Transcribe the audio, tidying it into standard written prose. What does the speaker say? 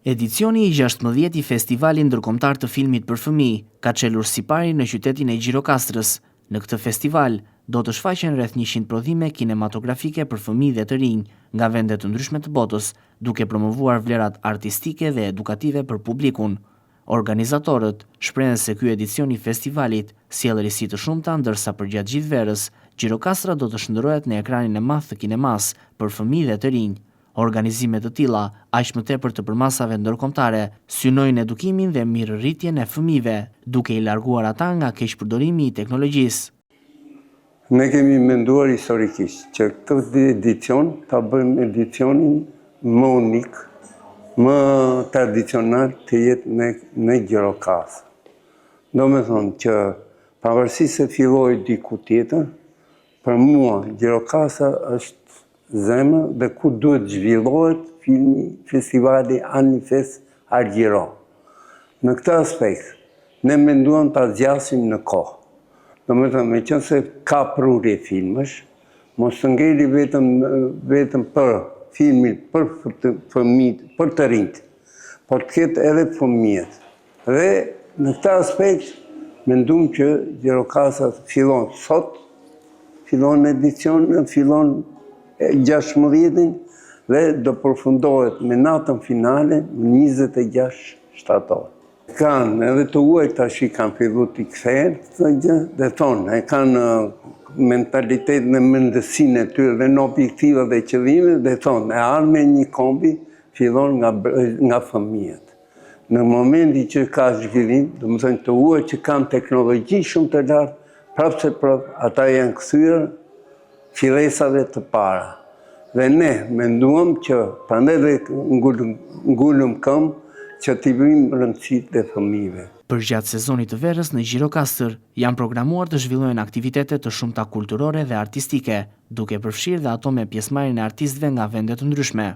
Edicioni i 16 i Festivalit Ndërkombëtar të Filmit për Fëmijë ka çelur sipari në qytetin e Gjirokastrës. Në këtë festival do të shfaqen rreth 100 prodhime kinematografike për fëmijë dhe të rinj nga vende të ndryshme të botës, duke promovuar vlerat artistike dhe edukative për publikun. Organizatorët shprehen se ky edicion i festivalit sjell risi të shumta, ndërsa përgjatë gjithë verës, Gjirokastra do të shndërrohet në ekranin e madh të kinemas për fëmijë dhe të rinj. Organizime të tilla, aq më tepër të përmasave ndërkombëtare, synojnë edukimin dhe mirërritjen e fëmijëve, duke i larguar ata nga keqpërdorimi i teknologjisë. Ne kemi menduar historikisht që këtë edicion ta bëjmë edicionin më unik, më tradicional të jetë në Gjirokastrë. Do me thonë që pavarësisht se filloi diku tjetër, për mua Gjirokastra është zemër dhe ku duhet zhvillohet festivali Anifest Argjiro. Në këtë aspekt, ne menduam ta zgjasim në kohë. Do me thënë, me qënë se ka prurje filmësh, mos të ngeli vetëm për filmin për fëmijët, për të rinjt, por të ketë edhe fëmijët. Dhe në këtë aspekt, mendum që Gjirokastra fillon sot, fillon edicionin, fillon 16 dhe do përfundohet me natën finale në 26 shtator. Kanë edhe të uaj tash i kanë fillu t'i kthejnë këtë gjë, dhe thonë, e kanë mentalitet në mendësinë e tyre dhe në objektiva dhe qëllime, dhe thonë, e arme një kombi fillon nga fëmijët. Në momenti që ka zhvillim, do më thënë të uaj që kanë teknologji shumë të lartë, prapë se prapë, ata janë kthyer fillesave të para. Dhe ne menduam që prandaj dhe ngulëm këmbë që t'i bëjmë rëndësitë të fëmijëve. Përgjatë sezonit të verës në Gjirokastër janë programuar të zhvillohen aktivitete të shumta kulturore dhe artistike, duke përfshirë dhe ato me pjesëmarrjen e artistëve nga vende të ndryshme.